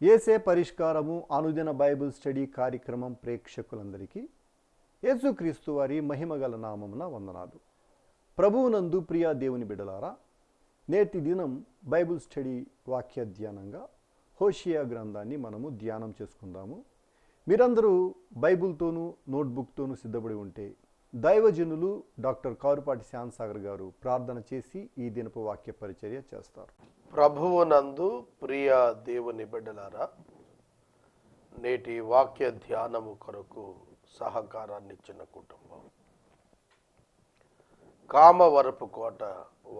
యేసే పరిష్కారము అనుదిన Bible study కార్యక్రమం ప్రేక్షకులందరికీ యేసుక్రీస్తు వారి మహిమగల నామమున వందనాలు. ప్రభువునందు ప్రియ దేవుని బిడ్డలారా, నేటి దినం బైబిల్ స్టడీ వాక్య ధ్యానంగా హోషియా గ్రంథాన్ని మనము ధ్యానం చేసుకుందాము. మీరందరూ బైబిల్తోనూ నోట్బుక్తోనూ సిద్ధపడి ఉంటే దైవజనులు డాక్టర్ కారుపాటి శ్యాంసాగర్ గారు ప్రార్థన చేసి ఈ దినపు వాక్య పరిచర్య చేస్తారు. ప్రభువునందు ప్రియ దేవుని బిడ్డలారా, నేటి వాక్య ధ్యానము కొరకు సహకారాన్ని ఇచ్చిన కుటుంబం కామవరపు కోట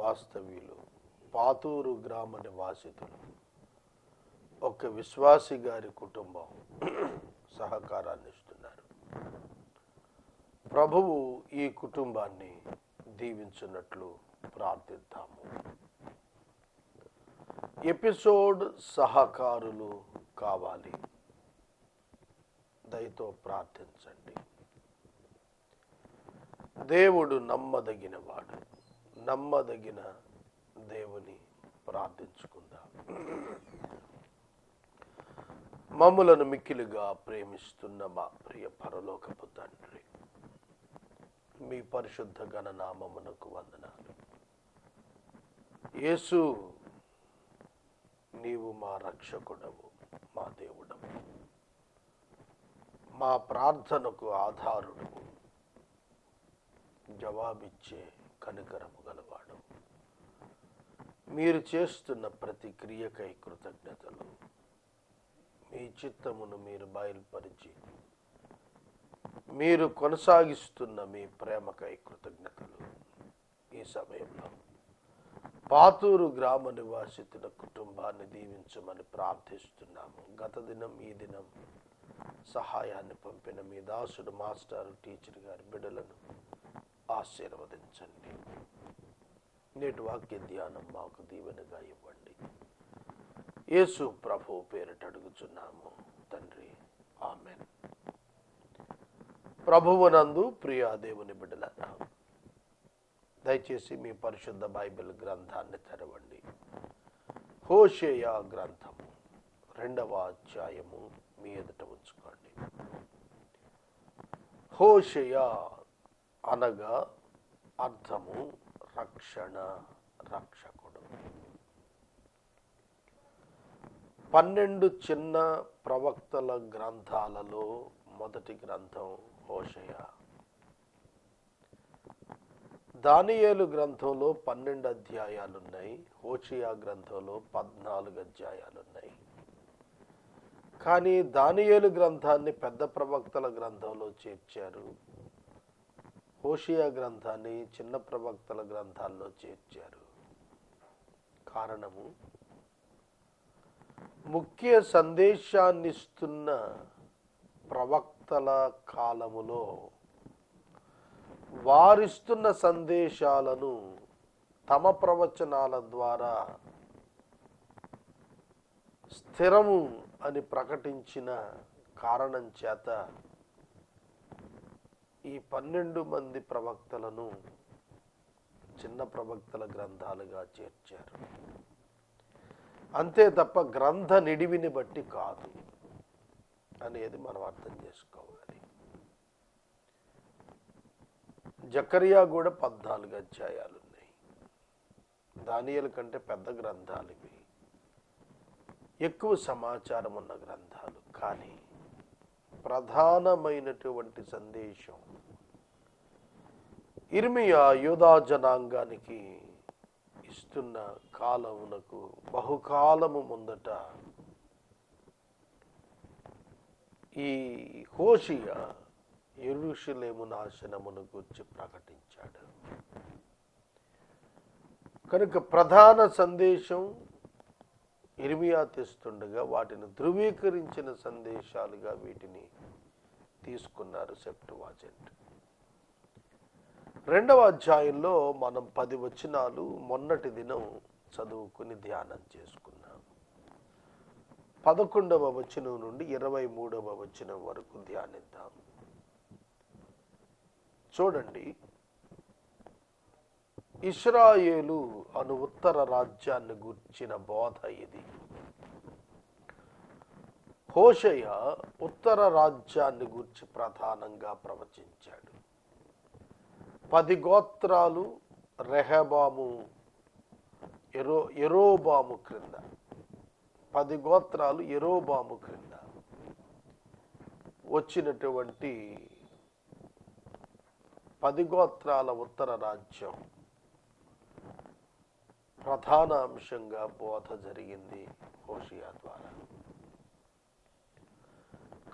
వాస్తవ్యులు, పాతూరు గ్రామ నివాసితులు, ఒక విశ్వాసి గారి కుటుంబం సహకారాన్ని ఇస్తున్నారు. ప్రభువు ఈ కుటుంబాన్ని దీవించినట్లు ప్రార్థిద్దాము. ఎపిసోడ్ సహకారులు కావాలి, దయతో ప్రార్థించండి. దేవుడు నమ్మదగినవాడు, నమ్మదగిన దేవుని ప్రార్థించుకుందాం. మమ్ములను మిక్కిలుగా ప్రేమిస్తున్న మా ప్రియ పరలోకపు తండ్రి, మీ పరిశుద్ధ గణనామమునకు వందనాలు. యేసు, నీవు మా రక్షకుడవు, మా దేవుడవు, మా ప్రార్థనకు ఆధారుడవు, జవాబిచ్చే కనికరము గలవాడు. మీరు చేస్తున్న ప్రతి క్రియకై కృతజ్ఞతలు. మీ చిత్తమును మీరు బయలుపరిచి మీరు కొనసాగిస్తున్న మీ ప్రేమకై కృతజ్ఞతలు. ఈ సమయంలో పాతూరు గ్రామ నివాసితుల కుటుంబాన్ని దీవించమని ప్రార్థిస్తున్నాము. గత దినం ఈ దినం సహాయాన్ని పంపిన మీ దాసుడు మాస్టర్ టీచర్ గారి బిడ్డలను ఆశీర్వదించండి. నేటి వాక్య ధ్యానం మాకు దీవెనగా ఇవ్వండి. యేసు ప్రభు పేరిట అడుగుచున్నాము తండ్రి, ఆమెన్. ప్రభువునందు ప్రియ దేవుని బిడ్డలారా, దయచేసి మీ పరిశుద్ధ బైబిల్ గ్రంథాన్ని తెరవండి. హోషేయ గ్రంథము 2వ అధ్యాయము మీ ఎదుట ఉంచుకోండి. హోషేయ అనగా అర్థము రక్షణ, రక్షకుడు. 12 చిన్న ప్రవక్తల గ్రంథాలలో మొదటి గ్రంథం హోషేయ. దానియేలు గ్రంథంలో 12 అధ్యాయాలున్నాయి. హోషేయ గ్రంథంలో 14 అధ్యాయాలున్నాయి. కానీ దానియేలు గ్రంథాన్ని పెద్ద ప్రవక్తల గ్రంథంలో చేర్చారు. హోషేయ గ్రంథాన్ని చిన్న ప్రవక్తల గ్రంథాల్లో చేర్చారు. కారణము, ముఖ్య సందేశాన్ని ఇస్తున్న ప్రవక్తల కాలములో వారిస్తున్న సందేశాలను తమ ప్రవచనాల ద్వారా స్థిరము అని ప్రకటించిన కారణం చేత ఈ 12 మంది ప్రవక్తలను చిన్న ప్రవక్తల గ్రంథాలుగా చేర్చారు. అంతే తప్ప గ్రంథ నిడివిని బట్టి కాదు అనేది మనం అర్థం చేసుకోవాలి. జకరియా కూడా 14 అధ్యాయాలు ఉన్నాయి. దానియేలు కంటే పెద్ద గ్రంథాలు ఇవి, ఎక్కువ సమాచారం ఉన్న గ్రంథాలు. కానీ ప్రధానమైనటువంటి సందేశం ఇర్మియా యూదా జనాంగానికి ఇస్తున్న కాలమునకు బహుకాలము ముందట ఈ హోషేయ యెరూషలేము నాశనమును గురించి ప్రకటించాడు. కనుక ప్రధాన సందేశం ఇర్మియా తెస్తుండగా వాటిని ధృవీకరించిన సందేశాలుగా వీటిని తీసుకున్నారు సెప్టువాజెంట్. 2వ అధ్యాయంలో మనం 10 వచనాలు మొన్నటి దినం చదువుకుని ధ్యానం చేసుకున్నాం. 11వ వచనం నుండి 23వ వచనం వరకు ధ్యానిద్దాం. చూడండి, ఇశ్రాయేలు అను ఉత్తర రాజ్యాన్ని గూర్చిన బోధ ఇది. హోషేయ ఉత్తర రాజ్యాన్ని గూర్చి ప్రధానంగా ప్రవచించాడు. 10 గోత్రాలు రెహబాము యెరోబాము క్రింద, 10 గోత్రాలు యెరోబాము క్రింద వచ్చినటువంటి 10 గోత్రాల ఉత్తర రాజ్యం ప్రధాన అంశంగా బోధ జరిగింది హోషేయ ద్వారా.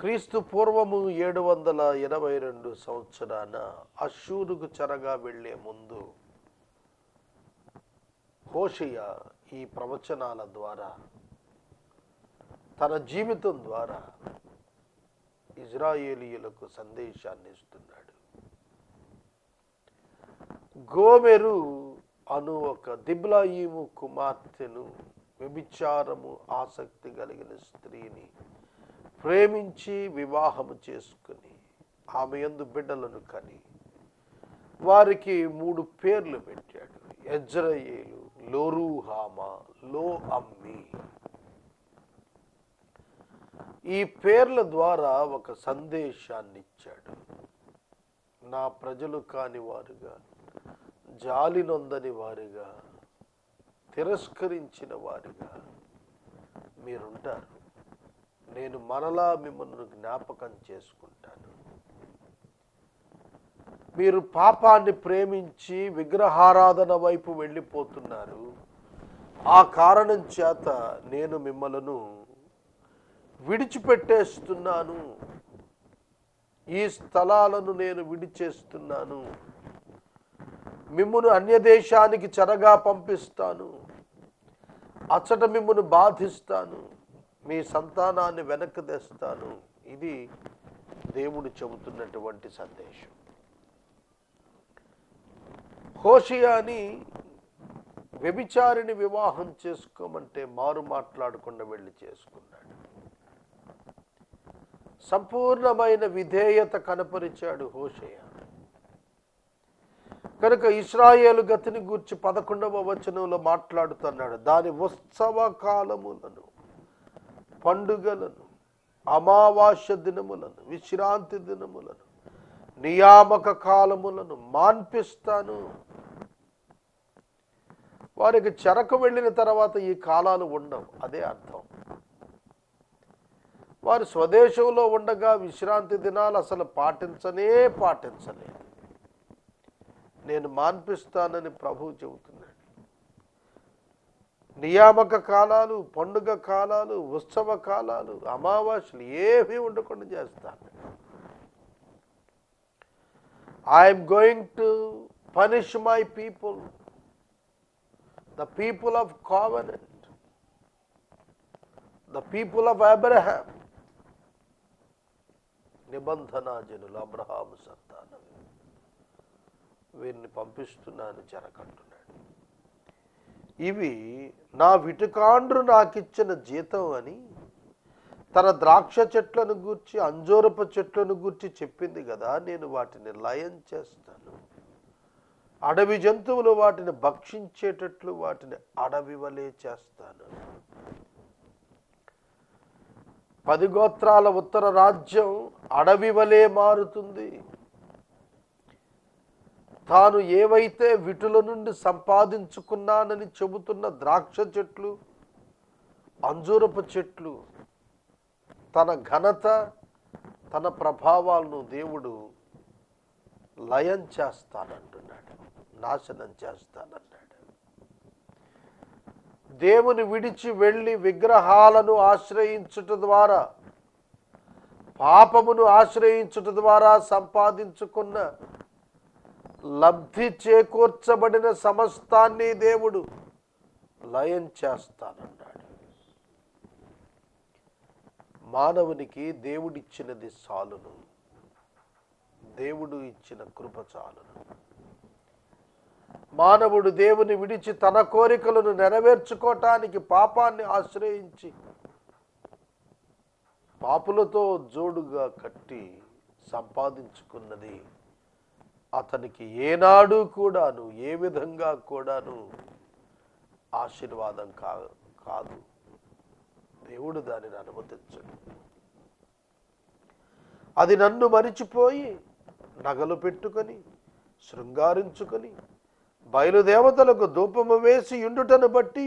క్రీస్తు పూర్వము 782 సంవత్సరాన అష్షూరుకు చెరగా వెళ్లే ముందు హోషేయ ఈ ప్రవచనాల ద్వారా, తన జీవితం ద్వారా ఇజ్రాయేలీయులకు సందేశాన్ని ఇస్తున్నాడు. గోమెరు అను ఒక దిబ్లాయిము కుమార్తెను, వ్యభిచారము ఆసక్తి కలిగిన స్త్రీని ప్రేమించి వివాహము చేసుకుని ఆమె యందు బిడ్డలను కని వారికి 3 పేర్లు పెట్టాడు. యెజ్రెయేలు, లోరుహామా, లో అమ్మి. ఈ పేర్ల ద్వారా ఒక సందేశాన్ని ఇచ్చాడు. నా ప్రజలు కాని వారుగా, జాలి నొందని వారిగా, తిరస్కరించిన వారిగా మీరుంటారు. నేను మరలా మిమ్మల్ని జ్ఞాపకం చేసుకుంటాను. మీరు పాపాన్ని ప్రేమించి విగ్రహారాధన వైపు వెళ్ళిపోతున్నారు. ఆ కారణం చేత నేను మిమ్మలను విడిచిపెట్టేస్తున్నాను. ఈ స్థలాలను నేను విడిచేస్తున్నాను. మిమ్మును అన్యదేశానికి చెరగా పంపిస్తాను. అచ్చట మిమ్మును బాధిస్తాను. మీ సంతానాన్ని వెనక్కి తెస్తాను. ఇది దేవుడు చెబుతున్నటువంటి సందేశం. హోషేయని వ్యభిచారిని వివాహం చేసుకోమంటే మారు మాట్లాడకుండా వెళ్ళి చేసుకున్నాడు. సంపూర్ణమైన విధేయత కనపరిచాడు హోషేయ. కనుక ఇశ్రాయేలు గతిని గూర్చి 11వ వచనంలో మాట్లాడుతున్నాడు. దాని ఉత్సవ కాలములను, పండుగలను, అమావాస్య దినములను, విశ్రాంతి దినములను, నియామక కాలములను మాన్పిస్తాను. వారికి చెరకు వెళ్ళిన తర్వాత ఈ కాలాలు ఉండవు. అదే అర్థం. వారు స్వదేశంలో ఉండగా విశ్రాంతి దినాలు అసలు పాటించలేదు. నేను మాన్పిస్తానని ప్రభువు చెబుతున్నాడు. నియామక కాలాలు, పండుగ కాలాలు, ఉత్సవ కాలాలు, అమావాస్యలు ఏమీ ఉండకుండా చేస్తాను. I'm going to punish my people, the people of covenant, the people of Abraham. నిబంధన జనులు, అబ్రహాము సంతానం, వీరిని పంపిస్తున్నాను చెరకంటున్నాడు. ఇవి నా విటుకాండ్రు నాకిచ్చిన జీతం అని తన ద్రాక్ష చెట్లను గూర్చి, అంజూరపు చెట్లను గూర్చి చెప్పింది కదా. నేను వాటిని లయం చేస్తాను. అడవి జంతువులు వాటిని భక్షించేటట్లు వాటిని అడవి వలె చేస్తాను. 10 గోత్రాల ఉత్తర రాజ్యం అడవి వలె మారుతుంది. తాను ఏవైతే విటుల నుండి సంపాదించుకున్నానని చెబుతున్న ద్రాక్ష చెట్లు, అంజూరపు చెట్లు, తన ఘనత, తన ప్రభావాలను దేవుడు లయం చేస్తానంటున్నాడు, నాశనం చేస్తానన్నాడు. దేవుని విడిచి వెళ్ళి విగ్రహాలను ఆశ్రయించుట ద్వారా, పాపమును ఆశ్రయించుట ద్వారా సంపాదించుకున్న లబ్ధి చేకూర్చబడిన సమస్తాన్ని దేవుడు లయం చేస్తానన్నాడు. మానవునికి దేవుడిచ్చినది చాలును. దేవుడు ఇచ్చిన కృప చాలును. మానవుడు దేవుని విడిచి తన కోరికలను నెరవేర్చుకోవటానికి పాపాన్ని ఆశ్రయించి పాపులతో జోడుగా కట్టి సంపాదించుకున్నది అతనికి ఏనాడు కూడాను, ఏ విధంగా కూడాను ఆశీర్వాదం కాదు. దేవుడు దానిని అనుమతించడు. అది నన్ను మరిచిపోయి నగలు పెట్టుకొని శృంగారించుకొని బయలుదేవతలకు ధూపము వేసి ఉండుటను బట్టి,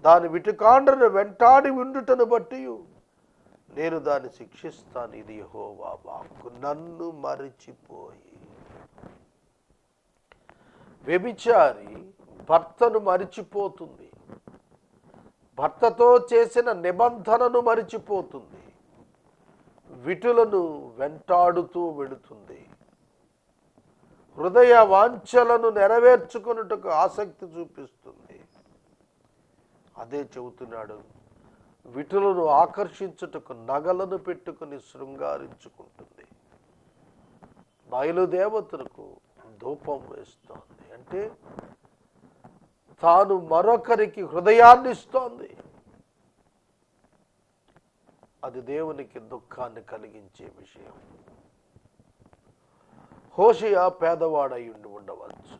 దాని విటుకాండ్రను వెంటాడి ఉండుటను బట్టి నేను దాన్ని శిక్షిస్తాను. ఇది యెహోవా వాక్కు. నన్ను మరిచిపోయి. వ్యభిచారి భర్తను మరిచిపోతుంది, భర్తతో చేసిన నిబంధనను మరిచిపోతుంది, విటులను వెంటాడుతూ వెడుతుంది, హృదయ వాంఛలను నెరవేర్చుకొనుటకు ఆసక్తి చూపిస్తుంది. అదే చెబుతున్నాడు, విటులను ఆకర్షించుటకు నగలను పెట్టుకుని శృంగారించుకుంటుంది, బయలుదేవతలకు ధూపం వేస్తోంది. అంటే తాను మరొకరికి హృదయాన్ని ఇస్తోంది. అది దేవునికి దుఃఖాన్ని కలిగించే విషయం. హోషేయ పేదవాడై ఉండవచ్చు.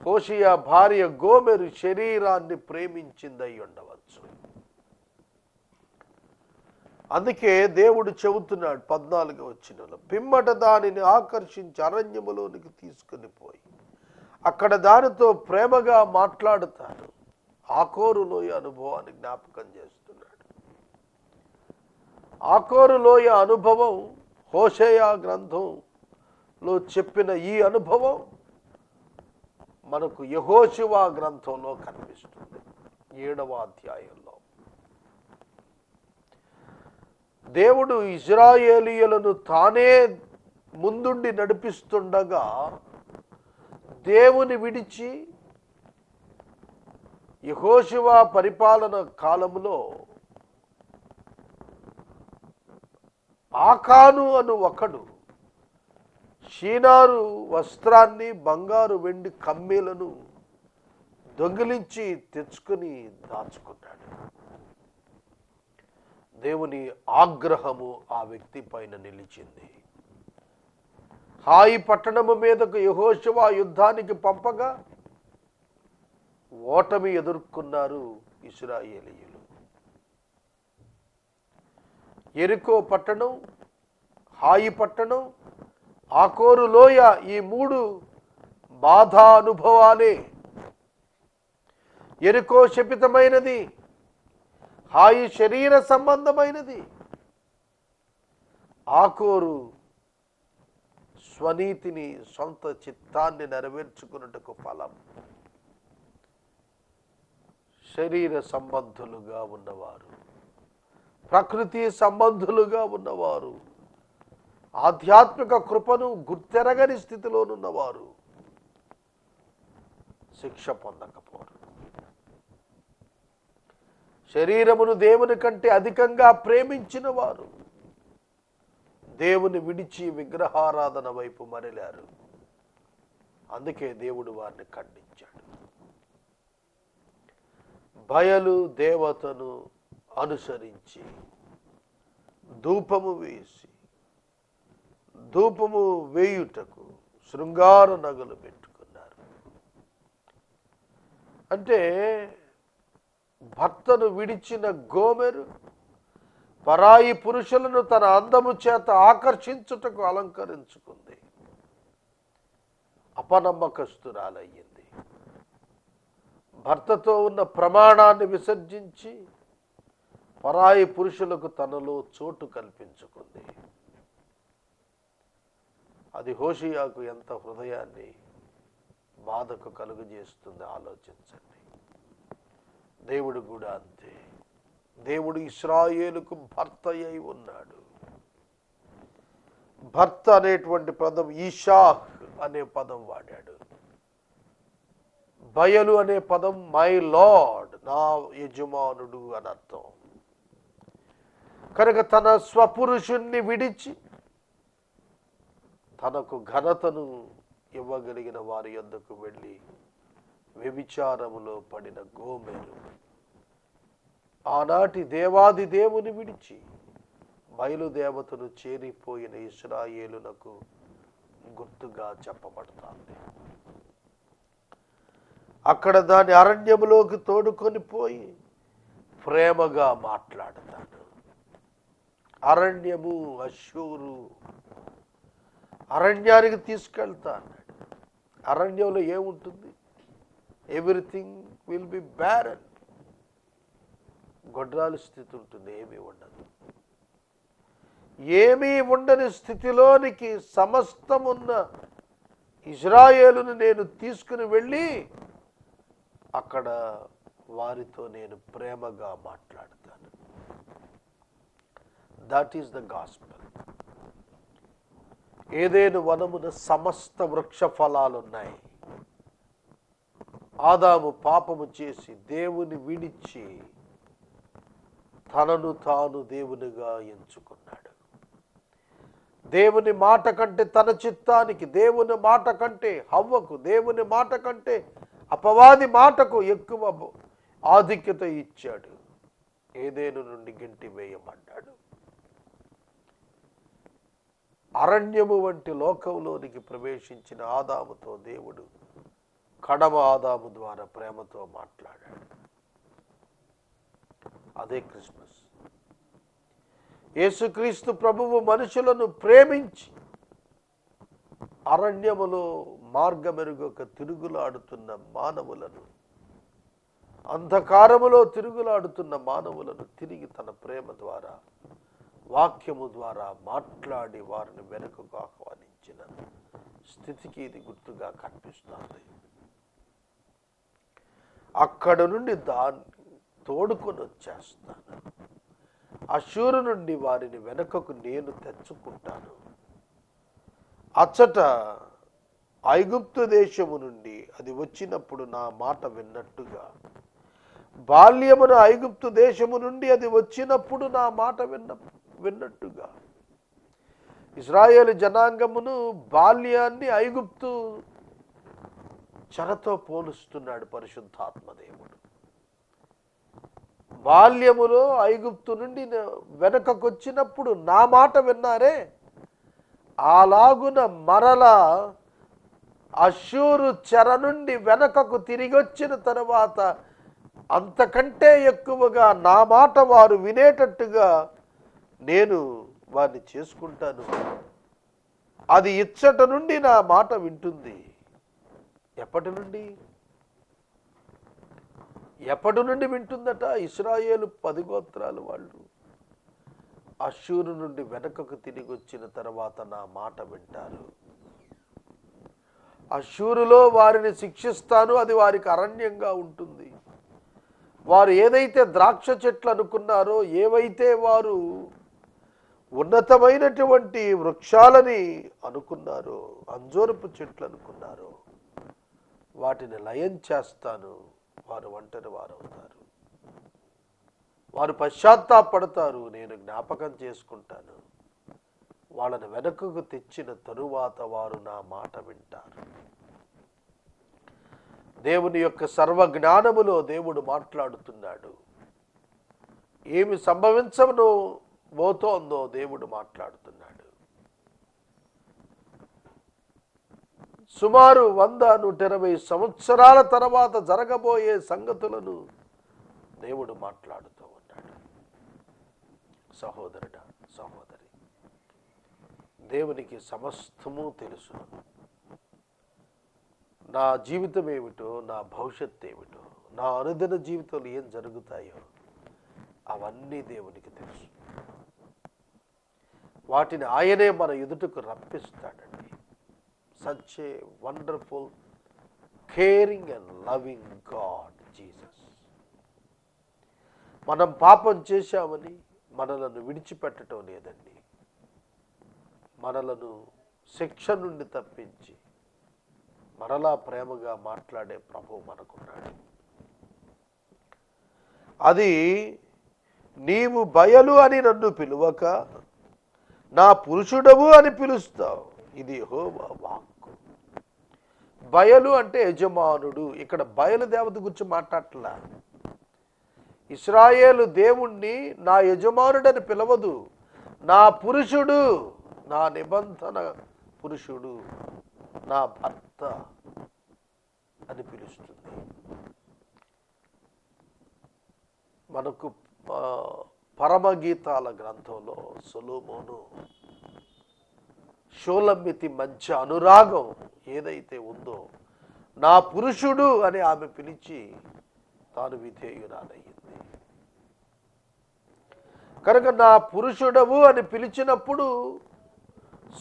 హోషేయ భార్య గోమెరు శరీరాన్ని ప్రేమించిందై ఉండవచ్చు. అందుకే దేవుడు చెబుతున్నాడు 14వ వచనంలో, పిమ్మట దానిని ఆకర్షించి అరణ్యములోనికి తీసుకుని పోయి అక్కడ దానితో ప్రేమగా మాట్లాడుతాడు. ఆకోరు లోయ అనుభవాన్ని జ్ఞాపకం చేస్తున్నాడు. ఆకోరు లోయ అనుభవం హోషేయ గ్రంథంలో చెప్పిన ఈ అనుభవం మనకు యెహోషువ గ్రంథంలో కనిపిస్తుంది. 7వ అధ్యాయంలో దేవుడు ఇశ్రాయేలీయులను తానే ముందుండి నడిపిస్తుండగా దేవుని విడిచి యెహోషువ పరిపాలన కాలంలో ఆకాను అను ఒకడు షీనారు వస్త్రాన్ని, బంగారు వెండి కమ్మీలను దొంగిలించి తెచ్చుకుని దాచుకున్నాడు. దేవుని ఆగ్రహము ఆ వ్యక్తి పైన నిలిచింది. హాయి పట్టణము మీదకు యెహోషువ యుద్ధానికి పంపగా ఓటమి ఎదుర్కొన్నారు ఇశ్రాయేలీయులు. యెరికో పట్టణం, హాయి పట్టణం, ఆకోరు లోయ, ఈ 3 బాధా అనుభవాలే. యెరికో శపితమైనది, హాయి శరీర సంబంధమైనది, ఆకోరు స్వనీతిని, సొంత చిత్తాన్ని నెరవేర్చుకున్నట్టుకు ఫలం. శరీర సంబంధులుగా ఉన్నవారు, ప్రకృతి సంబంధులుగా ఉన్నవారు, ఆధ్యాత్మిక కృపను గుర్తెరగని స్థితిలోనున్నవారు శిక్ష పొందకపోరు. శరీరమును దేవుని కంటే అధికంగా ప్రేమించిన వారు దేవుని విడిచి విగ్రహారాధన వైపు మరలారు. అందుకే దేవుడు వారిని ఖండించాడు. బయలు దేవతను అనుసరించి ధూపము వేసి, ధూపము వేయుటకు శృంగార నగలు పెట్టుకున్నారు. అంటే భర్తను విడిచిన గోమెరు పరాయి పురుషులను తన అందము చేత ఆకర్షించుటకు అలంకరించుకుంది. అపనమ్మకస్తురాలయ్యింది. భర్తతో ఉన్న ప్రమాణాన్ని విసర్జించి పరాయి పురుషులకు తనలో చోటు కల్పించుకుంది. అది హోషేయకు ఎంత హృదయాన్ని బాధకు కలుగజేస్తుంది ఆలోచించండి. దేవుడు కూడా అంతే. దేవుడు ఇశ్రాయేలుకు భర్త అయి ఉన్నాడు. భర్త అనేటువంటి పదం ఈషాహ్ అనే పదం వాడాడు. బయలు అనే పదం మై లార్డ్, నా యజమానుడు అని అర్థం. కనుక తన స్వపురుషుణ్ణి విడిచి తనకు ఘనతను ఇవ్వగలిగిన వారి యొద్దకు వెళ్ళి వ్యభిచారములో పడిన గోమెరు ఆనాటి దేవాది దేవుని విడిచి బయలుదేవతను చేరిపోయిన ఇశ్రాయేలునకు గుర్తుగా చెప్పబడుతుంది. అక్కడ దాని అరణ్యములోకి తోడుకొని పోయి ప్రేమగా మాట్లాడతాను. అరణ్యము, అష్షూరు, అరణ్యానికి తీసుకెళ్తా అన్నాడు. అరణ్యంలో ఏముంటుంది? Everything will be barren. గొడ్రాలు స్థితి ఉంటుంది, ఏమీ ఉండదు. ఏమీ ఉండని స్థితిలోనికి సమస్తమున్న ఇజ్రాయేలును నేను తీసుకుని వెళ్ళి అక్కడ వారితో నేను ప్రేమగా మాట్లాడతాను. That is the gospel. ఏదేను వనమున సమస్త వృక్ష ఫలాలున్నాయి. ఆదాము పాపము చేసి దేవుని విడిచి తనను తాను దేవునిగా ఎంచుకున్నాడు. దేవుని మాట కంటే తన చిత్తానికి, దేవుని మాట కంటే హవ్వకు, దేవుని మాట కంటే అపవాది మాటకు ఎక్కువ ఆధిక్యత ఇచ్చాడు. ఏదేను నుండి గెంటి వేయమన్నాడు. అరణ్యము వంటి లోకంలోనికి ప్రవేశించిన ఆదాముతో దేవుడు కడమ ఆదాము ద్వారా ప్రేమతో మాట్లాడాడు. అదే క్రిస్మస్. యేసుక్రీస్తు ప్రభువు మనుషులను ప్రేమించి అరణ్యములో మార్గమెరుగక తిరుగులాడుతున్న మానవులను, అంధకారములో తిరుగులాడుతున్న మానవులను తిరిగి తన ప్రేమ ద్వారా, వాక్యము ద్వారా మాట్లాడి వారిని వెనుకకు ఆహ్వానించిన స్థితికి ఇది గుర్తుగా కనిపిస్తుంది. అక్కడ నుండి దాన్ని తోడుకొని వచ్చేస్తాను. అష్షూరు నుండి వారిని వెనుకకు నేను తెచ్చుకుంటాను. అచ్చట ఐగుప్తు దేశము నుండి అది వచ్చినప్పుడు నా మాట విన్నట్టుగా, బాల్యమున ఐగుప్తు దేశము నుండి అది వచ్చినప్పుడు నా మాట విన్నట్టుగా, ఇశ్రాయేలు జనాంగమును బాల్యాన్ని ఐగుప్తు చెరతో పోలుస్తున్నాడు పరిశుద్ధాత్మదేవుడు. బాల్యములో ఐగుప్తు నుండి వెనకకొచ్చినప్పుడు నా మాట విన్నారే, అలాగున మరల అష్షూరు చెర నుండి వెనకకు తిరిగి వచ్చిన తరువాత అంతకంటే ఎక్కువగా నా మాట వారు వినేటట్టుగా నేను వారిని చేసుకుంటాను. అది ఇచ్చట నుండి నా మాట వింటుంది. ఎప్పటి నుండి వింటుందట? ఇశ్రాయేలు 10 గోత్రాలు వాళ్ళు అష్షూరు నుండి వెనకకు తిరిగి వచ్చిన తర్వాత నా మాట వింటారు. అష్షూరులో వారిని శిక్షిస్తాను, అది వారికి అరణ్యంగా ఉంటుంది. వారు ఏదైతే ద్రాక్ష చెట్లు అనుకున్నారో, ఏవైతే వారు ఉన్నతమైనటువంటి వృక్షాలని అనుకున్నారో, అంజూరపు చెట్లు అనుకున్నారో, వాటిని లయం చేస్తాను. వారు ఒంటరి వారు అవుతారు. వారు పశ్చాత్తాపడతారు. నేను జ్ఞాపకం చేసుకుంటాను. వాళ్ళని వెనకకు తెచ్చిన తరువాత వారు నా మాట వింటారు. దేవుని యొక్క సర్వజ్ఞానములో దేవుడు మాట్లాడుతున్నాడు. ఏమి సంభవించను పోతోందో దేవుడు మాట్లాడుతున్నాడు. సుమారు 100-120 సంవత్సరాల తర్వాత జరగబోయే సంగతులను దేవుడు మాట్లాడుతూ ఉన్నాడు. సహోదరుడా, సహోదరి, దేవునికి సమస్తము తెలుసు. నా జీవితం ఏమిటో, నా భవిష్యత్తు ఏమిటో, నా అనుదిన జీవితంలో ఏం జరుగుతాయో అవన్నీ దేవునికి తెలుసు. వాటిని ఆయనే మన ఎదుటకు రప్పిస్తాడండి. Such a wonderful, caring and loving God Jesus. మనం పాపం చేశామని మనలను విడిచిపెట్టడం లేదండి. మనలను శిక్ష నుండి తప్పించి మరలా ప్రేమగా మాట్లాడే ప్రభువు మనకున్నాడు. అది నీవు బయలు అని నన్ను పిలువక నా పురుషుడవు అని పిలుస్తావు. ఇది యెహోవా వాక్కు. బయలు అంటే యజమానుడు. ఇక్కడ బయలు దేవత గురించి మాట్లాడట్లా. ఇశ్రాయేలు దేవుణ్ణి నా యజమానుడని పిలవదు, నా పురుషుడు, నా నిబంధన పురుషుడు, నా భర్త అని పిలుస్తుంది. మనకు పరమగీతాల గ్రంథంలో సొలొమోను షోలమ్మితి మధ్య అనురాగం ఏదైతే ఉందో, నా పురుషుడు అని ఆమె పిలిచి తాను విధేయురాలయ్యింది. కనుక నా పురుషుడవు అని పిలిచినప్పుడు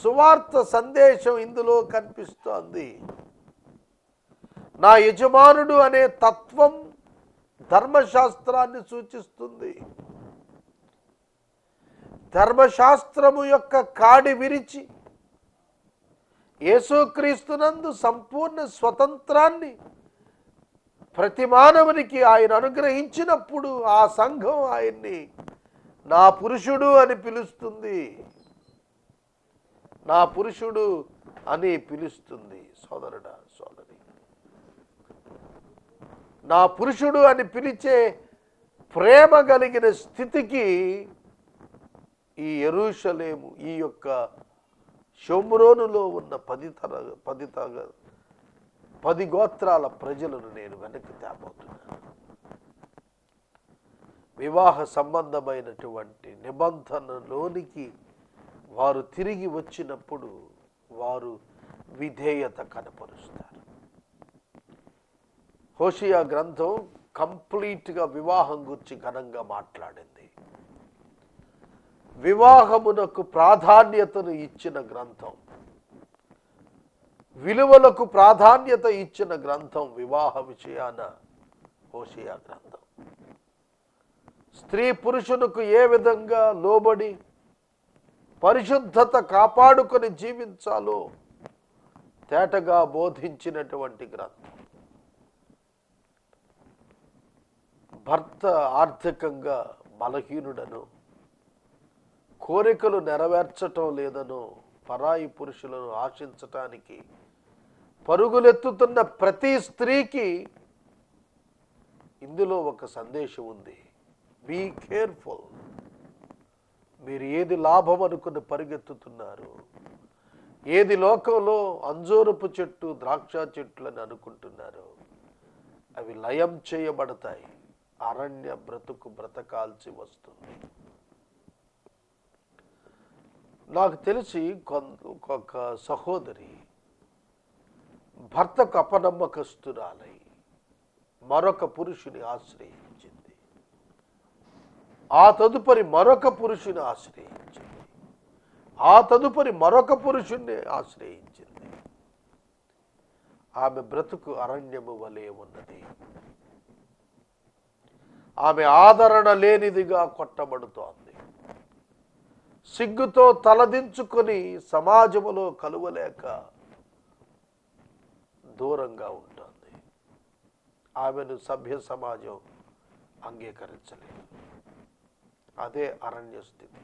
సువార్త సందేశం ఇందులో కనిపిస్తోంది. నా యజమానుడు అనే తత్వం ధర్మశాస్త్రాన్ని సూచిస్తుంది. ధర్మశాస్త్రము యొక్క కాడి విరిచి యేసుక్రీస్తునందు సంపూర్ణ స్వతంత్రాన్ని ప్రతి మానవునికి ఆయన అనుగ్రహించినప్పుడు ఆ సంఘం ఆయన్ని నా పురుషుడు అని పిలుస్తుంది. నా పురుషుడు అని పిలుస్తుంది. సోదరుడా, సోదరి, నా పురుషుడు అని పిలిచే ప్రేమ కలిగిన స్థితికి ఈ యెరూషలేము, ఈ యొక్క షోమ్రోనులో ఉన్న 10 గోత్రాల ప్రజలను నేను వెనక్కి తేబోతున్నాను. వివాహ సంబంధమైనటువంటి నిబంధనలోనికి వారు తిరిగి వచ్చినప్పుడు వారు విధేయత కనపరుస్తారు. హోషేయ గ్రంథం కంప్లీట్గా వివాహం గురించి ఘనంగా మాట్లాడింది. వివాహమునకు ప్రాధాన్యతను ఇచ్చిన గ్రంథం, విలువలకు ప్రాధాన్యత ఇచ్చిన గ్రంథం వివాహ విషయాన హోషేయ గ్రంథం. స్త్రీ పురుషునికి ఏ విధంగా లోబడి పరిశుద్ధత కాపాడుకొని జీవించాలో తేటగా బోధించినటువంటి గ్రంథం. భర్త ఆర్థికంగా బలహీనుడను, కోరికలు నెరవేర్చటం లేదనో పరాయి పురుషులను ఆశించటానికి పరుగులెత్తుతున్న ప్రతి స్త్రీకి ఇందులో ఒక సందేశం ఉంది. Be careful. మీరు ఏది లాభం అనుకుని పరిగెత్తుతున్నారు, ఏది లోకంలో అంజూరపు చెట్టు ద్రాక్ష చెట్లని అనుకుంటున్నారు, అవి లయం చేయబడతాయి. అరణ్య బ్రతుకు బ్రతకాల్సి వస్తుంది. నాకు తెలిసి ఒక సహోదరి భర్తకు అపనమ్మకస్తురాలై మరొక పురుషుని ఆశ్రయించింది. ఆ తదుపరి మరొక పురుషుని ఆశ్రయించింది. ఆ తదుపరి మరొక పురుషుణ్ణి ఆశ్రయించింది. ఆమె బ్రతుకు అరణ్యము వలె ఉన్నది. ఆమె ఆదరణ లేనిదిగా కొట్టబడుతోంది. సిగ్గుతో తలదించుకొని సమాజములో కలువలేక దూరంగా ఉంటుంది. ఆమెను సభ్య సమాజం అంగీకరించలేదు. అదే అరణ్య స్థితి.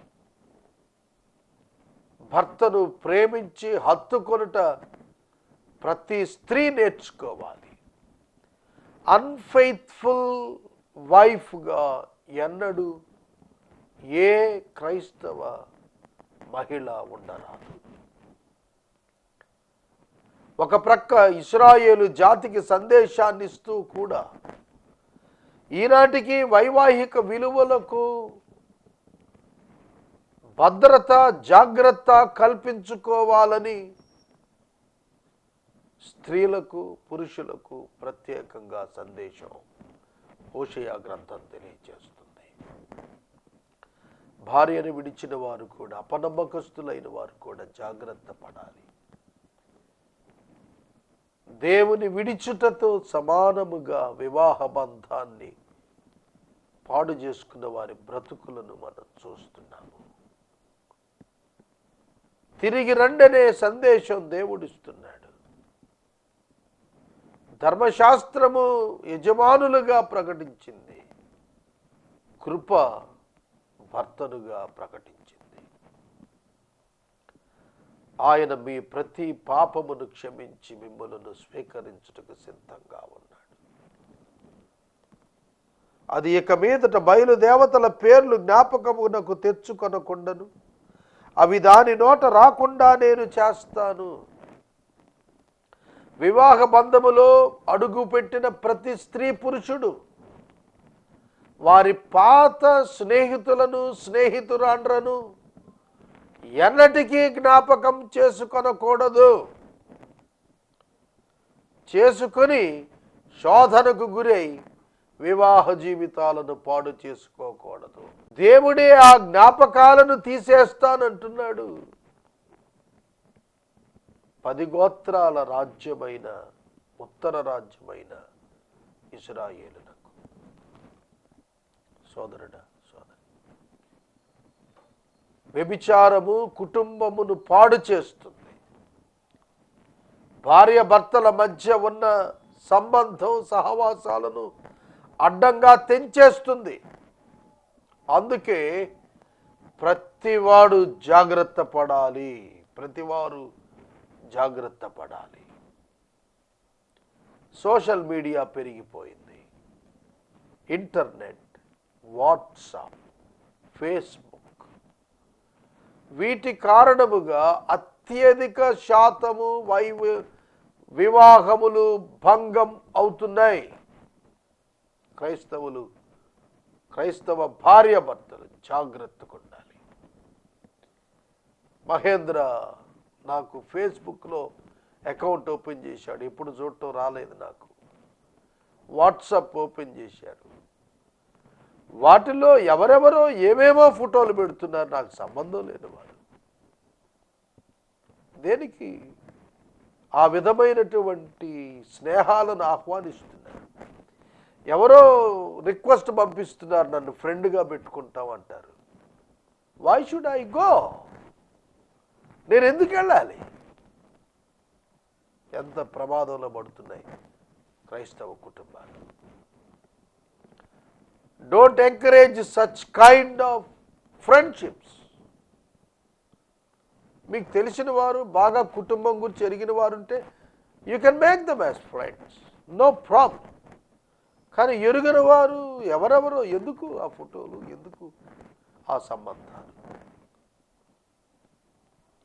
భర్తను ప్రేమించి హత్తుకొనుట ప్రతి స్త్రీ నేర్చుకోవాలి. అన్ఫెయిత్ఫుల్ వైఫ్గా ఎన్నడూ ఏ క్రైస్తవ మహిళ ఉండరాదు. ఒక ప్రక్క ఇశ్రాయేలు జాతికి సందేశాన్ని ఇస్తూ కూడా ఈనాటికి వైవాహిక విలువలకు భద్రత, జాగ్రత్త కల్పించుకోవాలని స్త్రీలకు, పురుషులకు ప్రత్యేకంగా సందేశం హోషేయ గ్రంథం తెలియజేస్తుంది. భార్యను విడిచిన వారు కూడా, అపనమ్మకస్తులైన వారు కూడా జాగ్రత్త పడాలి. దేవుని విడిచుటతో సమానముగా వివాహ బంధాన్ని పాడు చేసుకున్న వారి బ్రతుకులను మనం చూస్తున్నాము. తిరిగి రండనే సందేశం దేవుడిస్తున్నాడు. ధర్మశాస్త్రము యజమానులుగా ప్రకటించింది, కృప భర్తనుగా ప్రకటించింది. ఆయన మీ ప్రతి పాపమును క్షమించి మిమ్మలను స్వీకరించుటకు సిద్ధంగా ఉన్నాడు. అది ఇక మీదట బయలుదేవతల పేర్లు జ్ఞాపకమునకు తెచ్చుకొనకుండాను అవి దాని నోట రాకుండా నేను చేస్తాను. వివాహ బంధములో అడుగు పెట్టిన ప్రతి స్త్రీ పురుషుడు వారి పాత స్నేహితులను స్నేహితురాండ్రను ఎన్నటికీ జ్ఞాపకం చేసుకొనకూడదు. చేసుకొని శోధనకు గురై వివాహ జీవితాలను పాడు చేసుకోకూడదు. దేవుడే ఆ జ్ఞాపకాలను తీసేస్తానంటున్నాడు. 10 గోత్రాల రాజ్యమైన ఉత్తర రాజ్యమైన ఇశ్రాయేలునకు. సోదరుడా, సోదరి, వ్యభిచారము కుటుంబమును పాడు చేస్తుంది. భార్య భర్తల మధ్య ఉన్న సంబంధం సహవాసాలను అడ్డంగా తెంచేస్తుంది. అందుకే ప్రతివాడు జాగ్రత్త పడాలి. ప్రతివారు జాగ్రత్త పడాలి. సోషల్ మీడియా పెరిగిపోయింది. ఇంటర్నెట్, వాట్సాప్, ఫేస్బుక్, వీటి కారణముగా అత్యధిక శాతము వివాహములు భంగం అవుతున్నాయి. క్రైస్తవ భార్య భర్తలు జాగ్రత్తగా ఉండాలి. మహేంద్ర నాకు ఫేస్బుక్లో అకౌంట్ ఓపెన్ చేశాడు. ఎప్పుడు చూడటం రాలేదు నాకు. వాట్సాప్ ఓపెన్ చేశారు. వాటిలో ఎవరెవరో ఏమేమో ఫోటోలు పెడుతున్నారు. నాకు సంబంధం లేదు. వాడు దేనికి ఆ విధమైనటువంటి స్నేహాలను ఆహ్వానిస్తున్నారు? ఎవరో రిక్వెస్ట్ పంపిస్తున్నారు, నన్ను ఫ్రెండ్గా పెట్టుకుంటాం అంటారు. Why should I go? నేను ఎందుకు వెళ్ళాలి? ఎంత ప్రమాదంలో పడుతున్నాయి క్రైస్తవ కుటుంబాలు. Don't encourage such kind of friendships. మీకు తెలిసిన వారు, బాగా కుటుంబం గురించి ఎరిగిన వారు ఉంటే you can make them as friends, no problem. కానీ ఎరుగని వారు ఎవరెవరో ఎందుకు ఆ ఫోటోలు, ఎందుకు ఆ సంబంధాలు?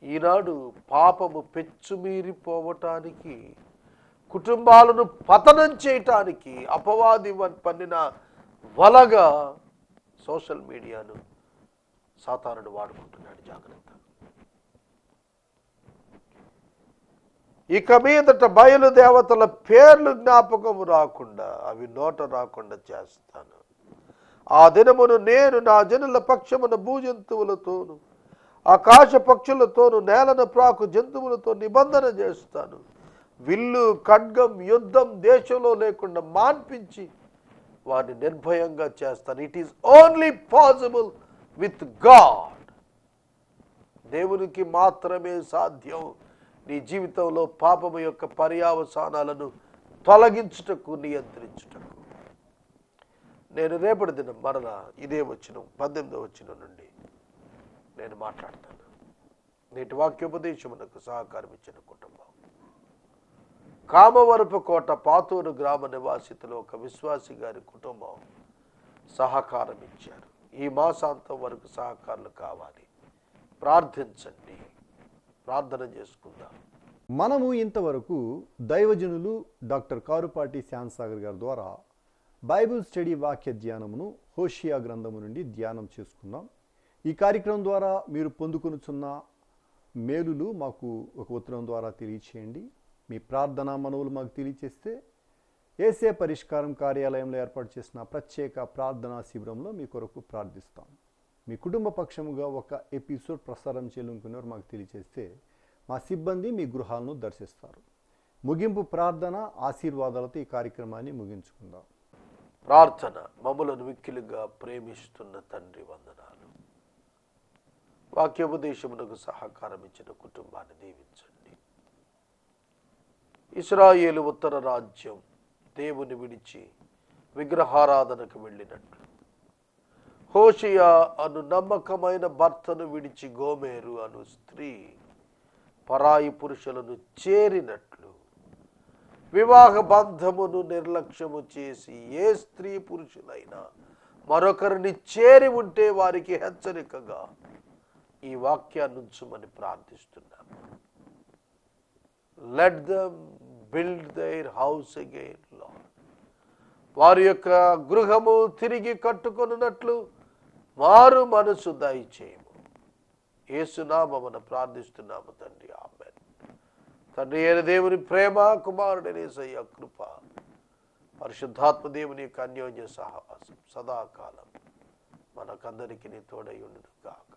ఈనాడు పాపము పెచ్చుమీరిపోవటానికి, కుటుంబాలను పతనం చేయటానికి అపవాది పన్నిన వలగా సోషల్ మీడియాను సాతానుడు వాడుకుంటున్నాడు. జాగ్రత్త. ఇక మీదట బయలుదేవతల పేర్లు జ్ఞాపకం రాకుండా, అవి నోట రాకుండా చేస్తాను. ఆ దినమును నేను నా జనుల పక్షమున భూజంతువులతోను ఆకాశ పక్షులతోను నేలను ప్రాకు జంతువులతో నిబంధన చేస్తాను. విల్లు ఖడ్గం యుద్ధం దేశంలో లేకుండా మాన్పించి వారిని నిర్భయంగా చేస్తాను. It is only possible with God. దేవునికి మాత్రమే సాధ్యం నీ జీవితంలో పాపము యొక్క పర్యావసానాలను తొలగించుటకు, నియంత్రించుటకు. నేను రేపటి దినం మరలా ఇదే వచనం 18వ వచనం నుండి నేను మాట్లాడతాను. నేటి వాక్యోపదేశమునకు సహకారం ఇచ్చిన కుటుంబం కామవరపు కోట పాతూరు గ్రామ నివాసితులు ఒక విశ్వాసి గారి కుటుంబం సహకారం ఇచ్చారు. ఈ మాసాంతం వరకు సహకారులు కావాలి. ప్రార్థించండి, ప్రార్థన చేసుకుందాం. మనము ఇంతవరకు దైవజనులు డాక్టర్ కారుపాటి శ్యాంసాగర్ గారి ద్వారా బైబిల్ స్టడీ వాక్య ధ్యానమును హోషియా గ్రంథము నుండి ధ్యానం చేసుకున్నాం. ఈ కార్యక్రమం ద్వారా మీరు పొందుకొనుచున్న మేలులు మాకు ఒక ఉత్తరం ద్వారా తెలియచేయండి. మీ ప్రార్థనా మనవులు మాకు తెలియచేస్తే ఏసే పరిష్కారం కార్యాలయంలో ఏర్పాటు చేసిన ప్రత్యేక ప్రార్థనా శిబిరంలో మీ కొరకు ప్రార్థిస్తాం. మీ కుటుంబ పక్షముగా ఒక ఎపిసోడ్ ప్రసారం చేయాలనుకునేవారు మాకు తెలియచేస్తే మా సిబ్బంది మీ గృహాలను దర్శిస్తారు. ముగింపు ప్రార్థన ఆశీర్వాదాలతో ఈ కార్యక్రమాన్ని ముగించుకుందాం. ప్రార్థన. మమ్ములను మిక్కిలుగా ప్రేమిస్తున్న తండ్రి, వందనాలు. వాక్యోపదేశమునకు సహకారం ఇచ్చిన కుటుంబాన్ని దీవించండి. ఇశ్రాయేలు ఉత్తర రాజ్యం దేవుని విడిచి విగ్రహారాధనకు వెళ్ళినట్లు, హోషియా అను నమ్మకమైన భర్తను విడిచి గోమేరు అను స్త్రీ పరాయి పురుషులను చేరినట్లు, వివాహ బంధమును నిర్లక్ష్యము చేసి ఏ స్త్రీ పురుషులైనా మరొకరిని చేరి ఉంటే వారికి హెచ్చరికగా ఈ వాక్యాన్ని ఉంచమని ప్రార్థిస్తున్నాము. Let them build their house again, Lord. వారి యొక్క గృహము తిరిగి కట్టుకొనున్నట్లు మారు మనసు దయచేయము. యేసునామమున ప్రార్థిస్తున్నాము తండ్రి, ఆమేన్. తండ్రి అయిన దేవుని ప్రేమ, కుమారుడైన యేసయ్య కృప, పరిశుద్ధాత్మ దేవుని యొక్క అన్యోన్య సహవాసం సదాకాలం మనకందరికీ తోడై ఉండును గాక.